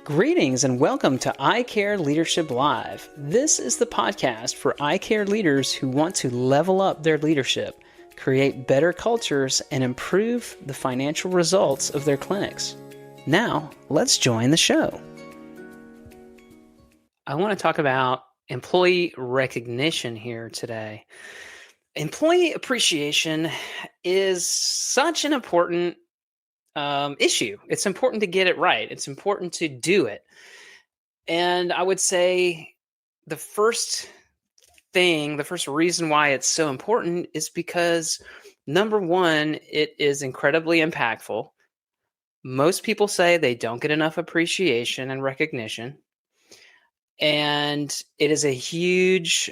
Greetings and welcome to I Care Leadership Live. This is the podcast for I Care leaders who want to level up their leadership, create better cultures, and improve the financial results of their clinics. Now, let's join the show. I want to talk about employee recognition here today. Employee appreciation is such an important issue. It's important to get it right. It's important to do it. And I would say the first reason why it's so important is because number one, it is incredibly impactful. Most people say they don't get enough appreciation and recognition. And it is it's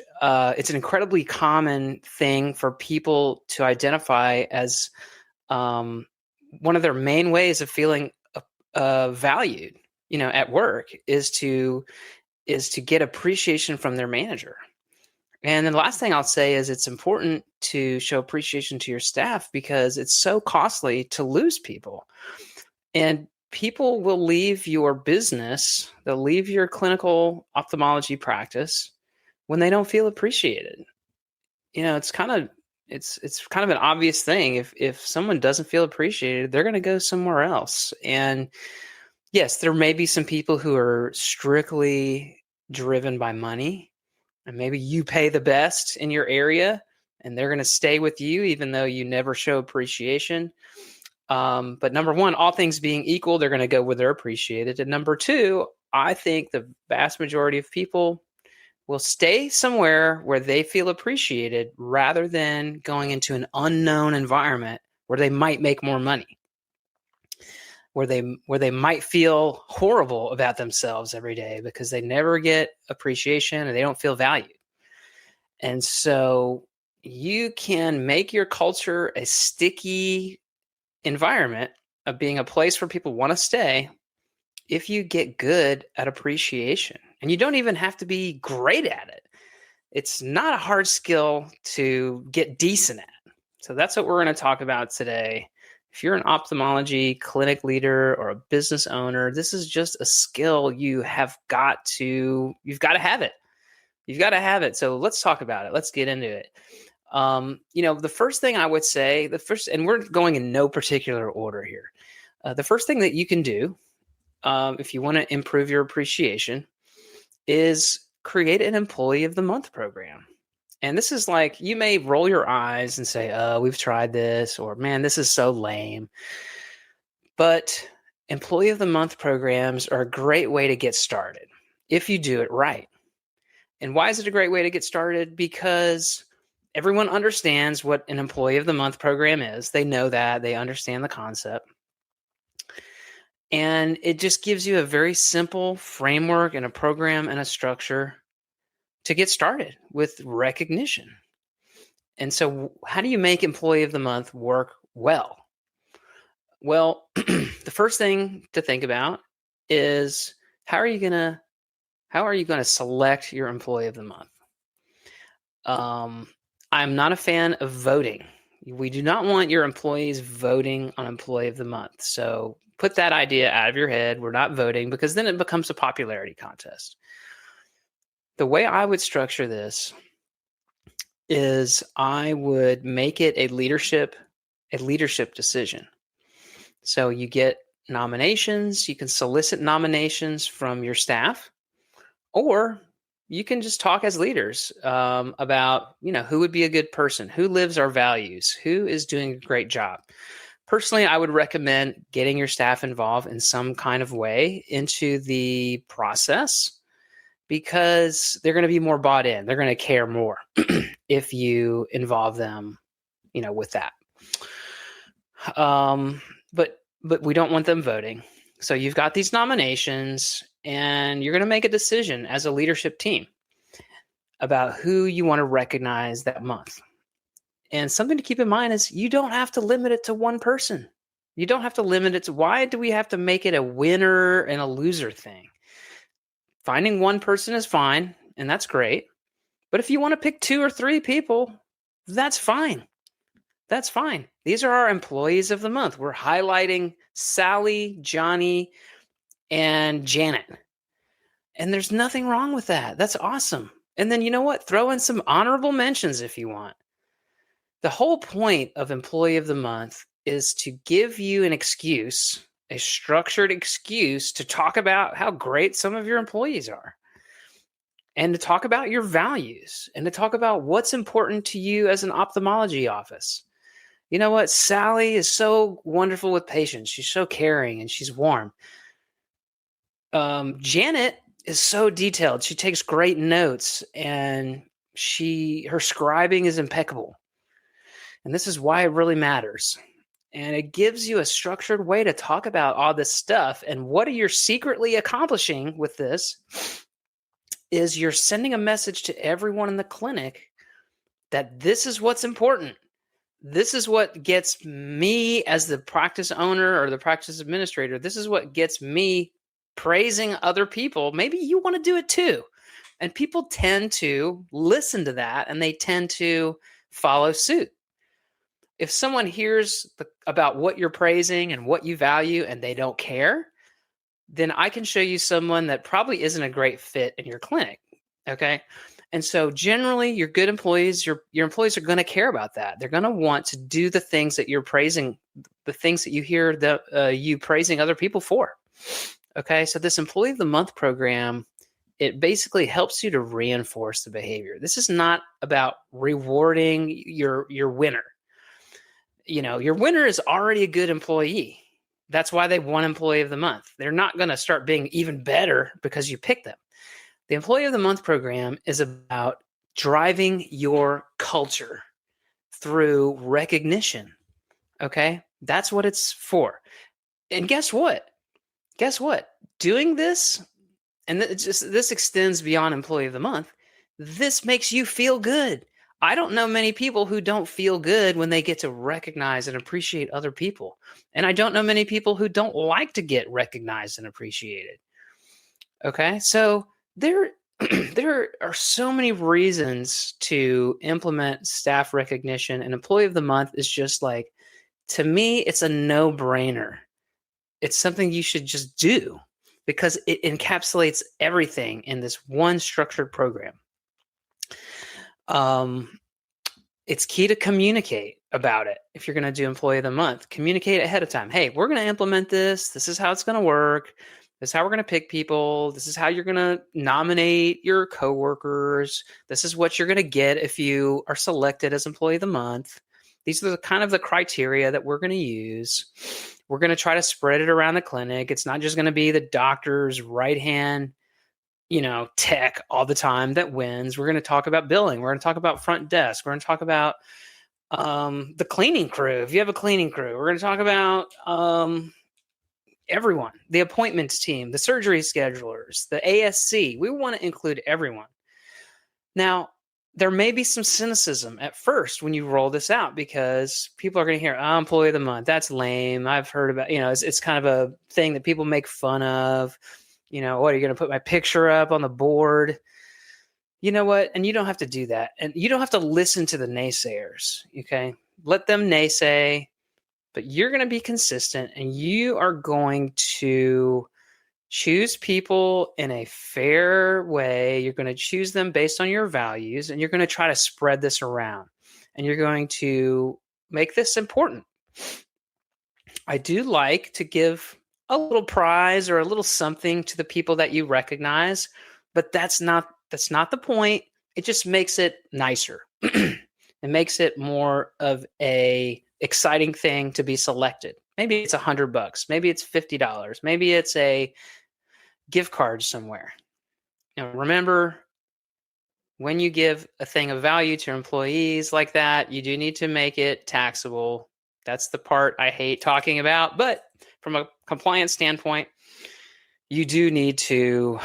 an incredibly common thing for people to identify as one of their main ways of feeling valued, at work is to get appreciation from their manager. And then the last thing I'll say is it's important to show appreciation to your staff because it's so costly to lose people. And people will leave your business, they'll leave your clinical ophthalmology practice when they don't feel appreciated. It's kind of an obvious thing. If someone doesn't feel appreciated, they're going to go somewhere else. And yes, there may be some people who are strictly driven by money, and maybe you pay the best in your area and they're going to stay with you even though you never show appreciation. But number one, all things being equal, they're going to go where they're appreciated. And number two, I think the vast majority of people will stay somewhere where they feel appreciated rather than going into an unknown environment where they might make more money, where they might feel horrible about themselves every day because they never get appreciation and they don't feel valued. And so you can make your culture a sticky environment of being a place where people want to stay if you get good at appreciation. And you don't even have to be great at it. It's not a hard skill to get decent at. So that's what we're going to talk about today. If you're an ophthalmology clinic leader or a business owner, this is just a skill you've got to have it. You've got to have it. So let's talk about it. Let's get into it. The first thing I would say, and we're going in no particular order here. The first thing that you can do if you want to improve your appreciation is create an employee of the month program. And this is like, you may roll your eyes and say, oh, we've tried this, or man, this is so lame. But employee of the month programs are a great way to get started if you do it right. And why is it a great way to get started? Because everyone understands what an employee of the month program is. They know that, they understand the concept. And it just gives you a very simple framework and a program and a structure to get started with recognition. And so how do you make employee of the month work well? Well, the first thing to think about is how are you going to select your employee of the month? I'm not a fan of voting. We do not want your employees voting on employee of the month. So put that idea out of your head. We're not voting because then it becomes a popularity contest. The way I would structure this is I would make it a leadership decision. So you get nominations, you can solicit nominations from your staff, or you can just talk as leaders about, who would be a good person, who lives our values, who is doing a great job. Personally, I would recommend getting your staff involved in some kind of way into the process because they're going to be more bought in. They're going to care more if you involve them, with that. But we don't want them voting. So you've got these nominations and you're going to make a decision as a leadership team about who you want to recognize that month. And something to keep in mind is you don't have to limit it to one person. You don't have to limit it to, why do we have to make it a winner and a loser thing? Finding one person is fine, and that's great. But if you want to pick 2 or 3 people, that's fine. That's fine. These are our employees of the month. We're highlighting Sally, Johnny, and Janet. And there's nothing wrong with that. That's awesome. And then you know what? Throw in some honorable mentions if you want. The whole point of Employee of the Month is to give you an excuse, a structured excuse to talk about how great some of your employees are, and to talk about your values, and to talk about what's important to you as an ophthalmology office. You know what? Sally is so wonderful with patients. She's so caring and she's warm. Janet is so detailed. She takes great notes, and her scribing is impeccable. And this is why it really matters. And it gives you a structured way to talk about all this stuff. And what you're secretly accomplishing with this is you're sending a message to everyone in the clinic that this is what's important. This is what gets me as the practice owner or the practice administrator. This is what gets me praising other people. Maybe you want to do it too. And people tend to listen to that, and they tend to follow suit. If someone hears about what you're praising and what you value and they don't care, then I can show you someone that probably isn't a great fit in your clinic. Okay. And so generally your good employees, your employees are going to care about that. They're going to want to do the things that you're praising, the things that you hear you praising other people for. Okay. So this Employee of the Month program, it basically helps you to reinforce the behavior. This is not about rewarding your winner. You know, your winner is already a good employee. That's why they won Employee of the Month. They're not going to start being even better because you picked them. The Employee of the Month program is about driving your culture through recognition. Okay? That's what it's for. And guess what? Doing this, and this extends beyond Employee of the Month, this makes you feel good. I don't know many people who don't feel good when they get to recognize and appreciate other people. And I don't know many people who don't like to get recognized and appreciated. Okay? So there are so many reasons to implement staff recognition, and Employee of the Month is just like, to me, it's a no-brainer. It's something you should just do because it encapsulates everything in this one structured program. It's key to communicate about it. If you're going to do Employee of the Month, communicate ahead of time. Hey, we're going to implement this. This is how it's going to work. This is how we're going to pick people. This is how you're going to nominate your coworkers. This is what you're going to get if you are selected as Employee of the Month. These are the kind of the criteria that we're going to use. We're going to try to spread it around the clinic. It's not just going to be the doctor's right hand, tech all the time that wins. We're going to talk about billing. We're going to talk about front desk. We're going to talk about the cleaning crew. If you have a cleaning crew, we're going to talk about everyone, the appointments team, the surgery schedulers, the ASC. We want to include everyone. Now, there may be some cynicism at first when you roll this out because people are going to hear, Employee of the Month, that's lame. I've heard about, it's kind of a thing that people make fun of. What, are you going to put my picture up on the board? You know what? And you don't have to do that. And you don't have to listen to the naysayers. Okay. Let them naysay, but you're going to be consistent and you are going to choose people in a fair way. You're going to choose them based on your values, and you're going to try to spread this around, and you're going to make this important. I do like to give a little prize or a little something to the people that you recognize, but that's not the point. It just makes it nicer. It makes it more of a exciting thing to be selected. Maybe it's $100, maybe it's $50, maybe it's a gift card somewhere. Remember, when you give a thing of value to employees like that, you do need to make it taxable. That's the part I hate talking about, but from a compliance standpoint, you do need to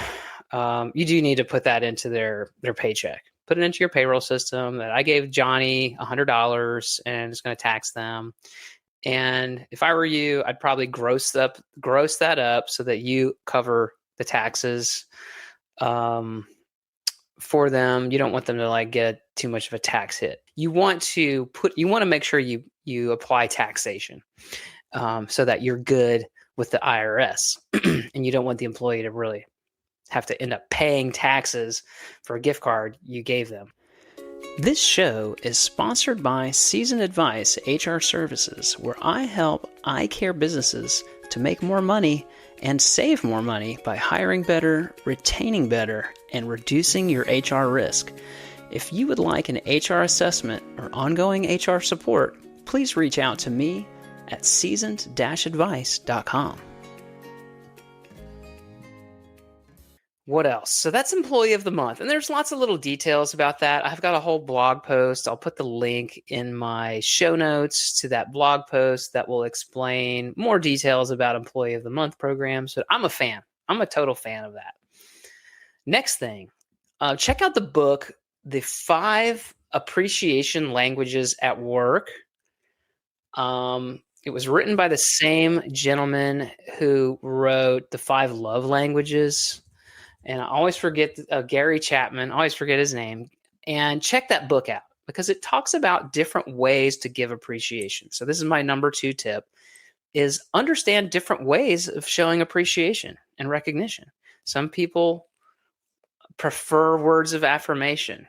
put that into their paycheck. Put it into your payroll system that I gave Johnny $100 and it's going to tax them. And if I were you, I'd probably gross that up so that you cover the taxes for them. You don't want them to get too much of a tax hit. You want to make sure you apply taxation so that you're good with the IRS. And you don't want the employee to really have to end up paying taxes for a gift card you gave them. This show is sponsored by Seasoned Advice HR Services, where I help I Care businesses to make more money and save more money by hiring better, retaining better, and reducing your HR risk. If you would like an HR assessment or ongoing HR support, please reach out to me at seasoned-advice.com. What else? So that's Employee of the Month. And there's lots of little details about that. I've got a whole blog post. I'll put the link in my show notes to that blog post that will explain more details about Employee of the Month programs. But I'm a fan. I'm a total fan of that. Next thing, check out the book, The 5 Appreciation Languages at Work. It was written by the same gentleman who wrote The 5 Love Languages. And I always forget Gary Chapman. I always forget his name. And check that book out because it talks about different ways to give appreciation. So this is my number 2 tip, is understand different ways of showing appreciation and recognition. Some people prefer words of affirmation.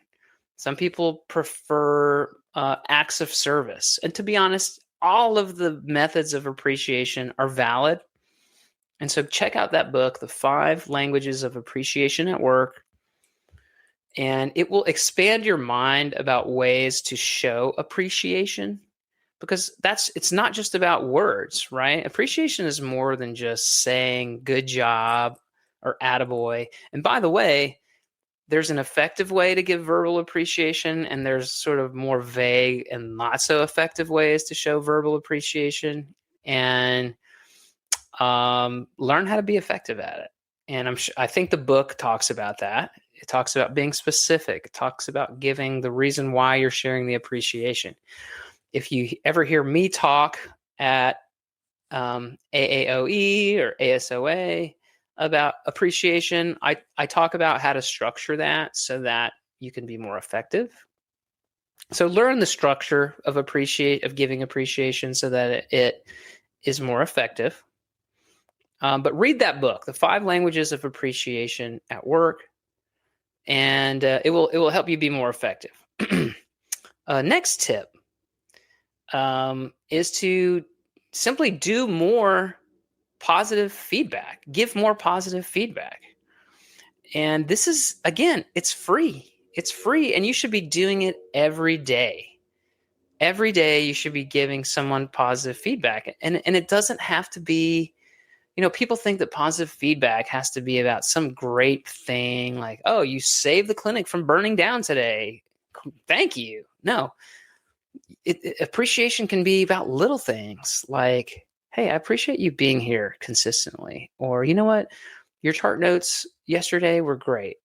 Some people prefer acts of service. And to be honest, all of the methods of appreciation are valid. And so check out that book, The 5 Languages of Appreciation at Work, and it will expand your mind about ways to show appreciation, because it's not just about words, right? Appreciation is more than just saying good job or attaboy. And by the way, there's an effective way to give verbal appreciation, and there's sort of more vague and not so effective ways to show verbal appreciation. And learn how to be effective at it. And I think the book talks about that. It talks about being specific. It talks about giving the reason why you're sharing the appreciation. If you ever hear me talk at AAOE or ASOA about appreciation, I talk about how to structure that so that you can be more effective. So learn the structure of giving appreciation so that it is more effective. But read that book, The 5 Languages of Appreciation at Work, and it will help you be more effective. Next tip is to simply do more positive feedback, give more positive feedback. And this is, again, it's free. It's free, and you should be doing it every day. Every day you should be giving someone positive feedback. And it doesn't have to be, people think that positive feedback has to be about some great thing like, oh, you saved the clinic from burning down today. Thank you. No, appreciation can be about little things like, hey, I appreciate you being here consistently. Or, you know what? Your chart notes yesterday were great.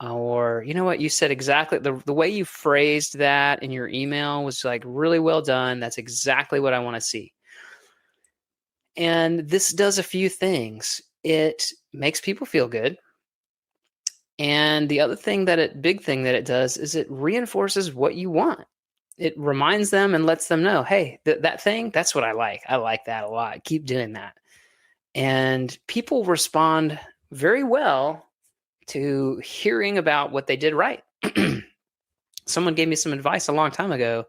Or, you know what? You said exactly the way you phrased that in your email was like really well done. That's exactly what I want to see. And this does a few things. It makes people feel good. And the other big thing that it does is it reinforces what you want. It reminds them and lets them know, hey, that thing, that's what I like. I like that a lot. Keep doing that. And people respond very well to hearing about what they did right. Someone gave me some advice a long time ago.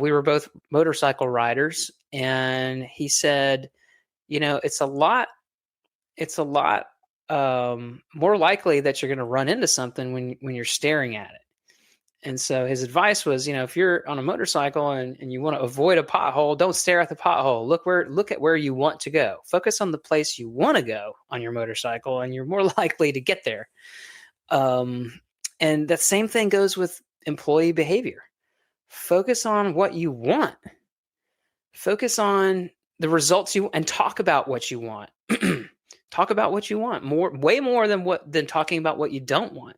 We were both motorcycle riders, and he said, it's a lot more likely that you're going to run into something when you're staring at it. And so his advice was, if you're on a motorcycle and you want to avoid a pothole, don't stare at the pothole. Look at where you want to go. Focus on the place you want to go on your motorcycle, and you're more likely to get there. And that same thing goes with employee behavior. Focus on what you want. Focus on the results and talk about what you want. Talk about what you want way more than talking about what you don't want.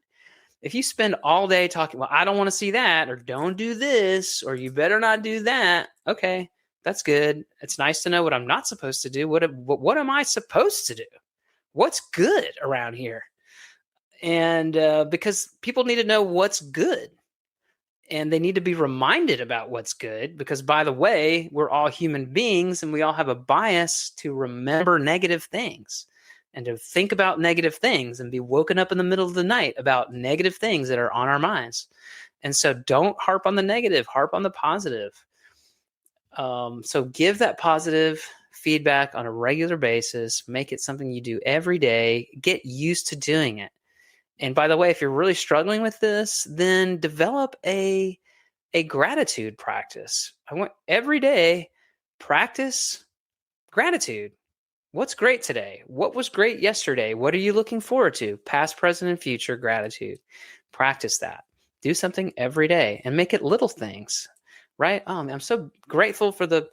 If you spend all day talking, well, I don't want to see that, or don't do this, or you better not do that. Okay, that's good. It's nice to know what I'm not supposed to do. What am I supposed to do? What's good around here? And because people need to know what's good, and they need to be reminded about what's good, because by the way, we're all human beings and we all have a bias to remember negative things. and to think about negative things and be woken up in the middle of the night about negative things that are on our minds. And so don't harp on the negative, harp on the positive. So give that positive feedback on a regular basis, make it something you do every day, get used to doing it. And by the way, if you're really struggling with this, then develop a gratitude practice. I want every day practice gratitude. What's great today? What was great yesterday? What are you looking forward to? Past, present, and future gratitude. Practice that. Do something every day and make it little things, right? I'm so grateful for the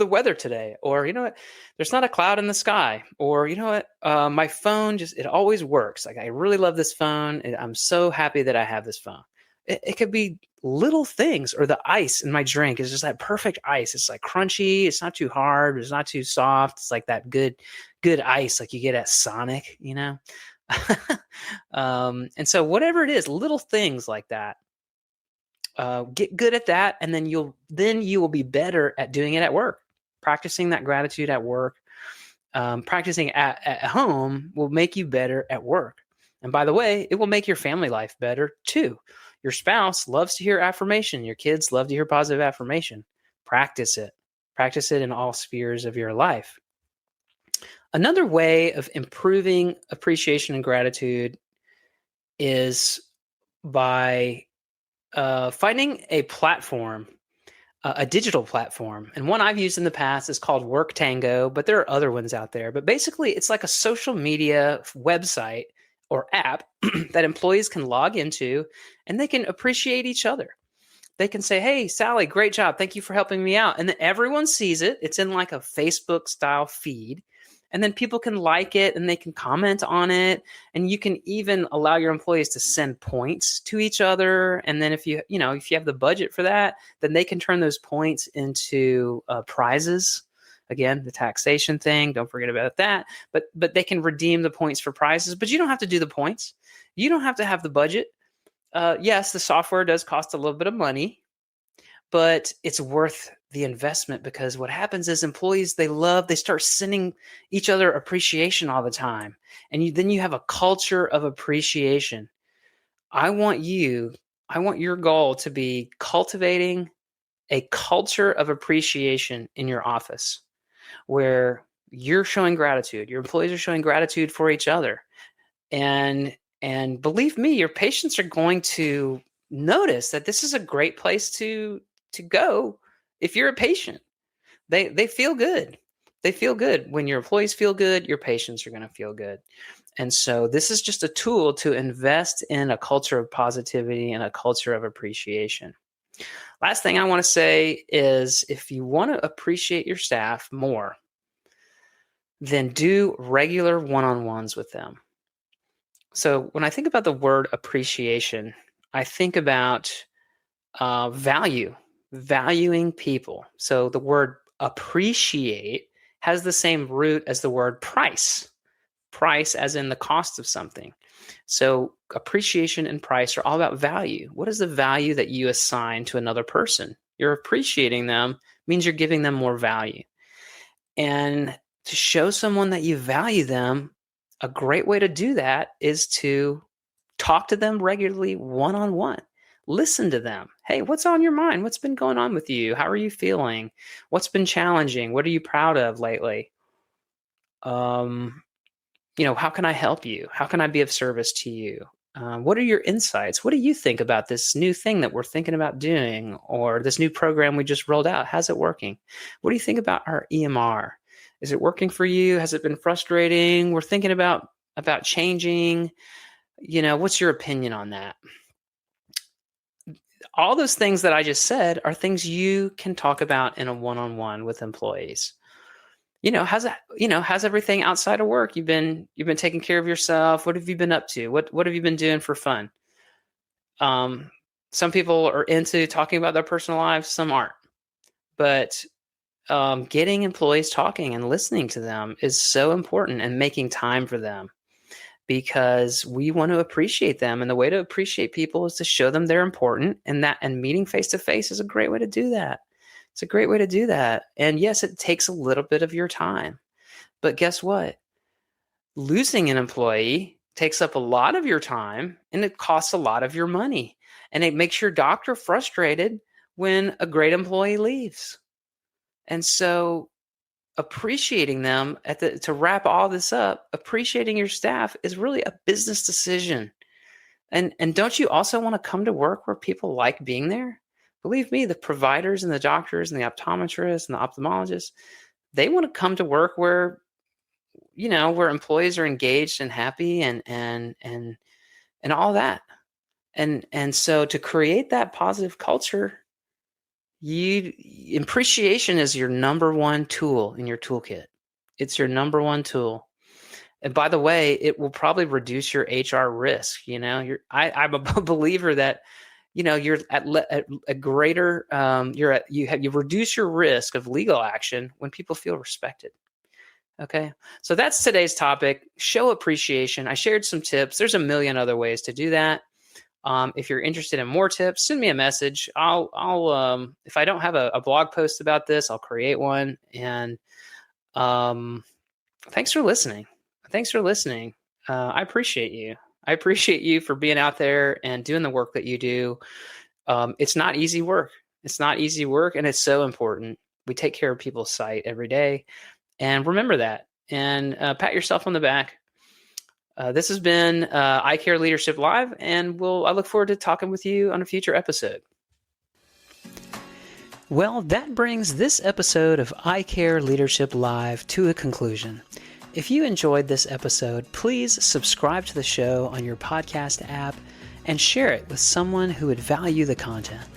weather today. Or, you know what? There's not a cloud in the sky. Or, you know what? My phone it always works. Like, I really love this phone. I'm so happy that I have this phone. It could be little things. Or the ice in my drink is just that perfect ice. It's like crunchy. It's not too hard. It's not too soft. It's like that good ice like you get at Sonic, you know? And so whatever it is, little things like that, get good at that, and then you will be better at doing it at work. Practicing that gratitude at work, practicing at home will make you better at work. And by the way, it will make your family life better too. Your spouse loves to hear affirmation. Your kids love to hear positive affirmation. Practice it. Practice it in all spheres of your life. Another way of improving appreciation and gratitude is by finding a platform, a digital platform. And one I've used in the past is called Work Tango, but there are other ones out there. But basically, it's like a social media website or app that employees can log into, and they can appreciate each other. They can say, "Hey, Sally, great job. Thank you for helping me out." And then everyone sees it. It's in like a Facebook style feed. And then people can like it and they can comment on it. And you can even allow your employees to send points to each other. And then if you have the budget for that, then they can turn those points into prizes. Again, the taxation thing, don't forget about that. But they can redeem the points for prizes, but you don't have to do the points. You don't have to have the budget. Yes, the software does cost a little bit of money, but it's worth the investment, because what happens is employees, they start sending each other appreciation all the time. And then you have a culture of appreciation. I want your goal to be cultivating a culture of appreciation in your office where you're showing gratitude. Your employees are showing gratitude for each other. And believe me, your patients are going to notice that this is a great place to go. If you're a patient, they feel good. They feel good. When your employees feel good, your patients are going to feel good. And so this is just a tool to invest in a culture of positivity and a culture of appreciation. Last thing I want to say is, if you want to appreciate your staff more, then do regular one-on-ones with them. So when I think about the word appreciation, I think about valuing people. So the word appreciate has the same root as the word price as in the cost of something. So appreciation and price are all about value. What is the value that you assign to another person? You're appreciating them means you're giving them more value. And to show someone that you value them, a great way to do that is to talk to them regularly one-on-one. Listen to them. Hey, what's on your mind? What's been going on with you? How are you feeling? What's been challenging? What are you proud of lately? How can I help you? How can I be of service to you? What are your insights? What do you think about this new thing that we're thinking about doing, or this new program we just rolled out? How's it working? What do you think about our EMR? Is it working for you? Has it been frustrating? We're thinking about changing. What's your opinion on that? All those things that I just said are things you can talk about in a one-on-one with employees. How's everything outside of work? You've been taking care of yourself. What have you been up to? What have you been doing for fun? Some people are into talking about their personal lives, some aren't. But getting employees talking and listening to them is so important, and making time for them, because we want to appreciate them. And the way to appreciate people is to show them they're important, and meeting face to face is a great way to do that. It's a great way to do that. And yes, it takes a little bit of your time, but guess what? Losing an employee takes up a lot of your time and it costs a lot of your money. And it makes your doctor frustrated when a great employee leaves. And so appreciating them to wrap all this up, appreciating your staff is really a business decision. And don't you also want to come to work where people like being there? Believe me, the providers and the doctors and the optometrists and the ophthalmologists, they want to come to work where where employees are engaged and happy and all that. And so to create that positive culture, appreciation is your number one tool in your toolkit. It's your number one tool. And by the way, it will probably reduce your HR risk. I'm a believer that you're at a greater you reduce your risk of legal action when people feel respected. Okay, so that's today's topic. Show appreciation. I shared some tips. There's a million other ways to do that. If you're interested in more tips, send me a message. I'll if I don't have a blog post about this, I'll create one. And thanks for listening. I appreciate you. I appreciate you for being out there and doing the work that you do. It's not easy work. And it's so important. We take care of people's sight every day. And remember that, and pat yourself on the back. This has been Eye Care Leadership Live, and I look forward to talking with you on a future episode. Well, that brings this episode of Eye Care Leadership Live to a conclusion. If you enjoyed this episode, please subscribe to the show on your podcast app and share it with someone who would value the content.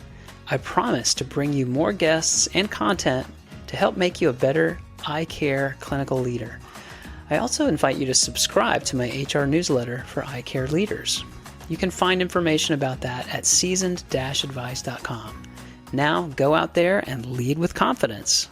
I promise to bring you more guests and content to help make you a better eye care clinical leader. I also invite you to subscribe to my HR newsletter for eye care leaders. You can find information about that at seasoned-advice.com. Now go out there and lead with confidence.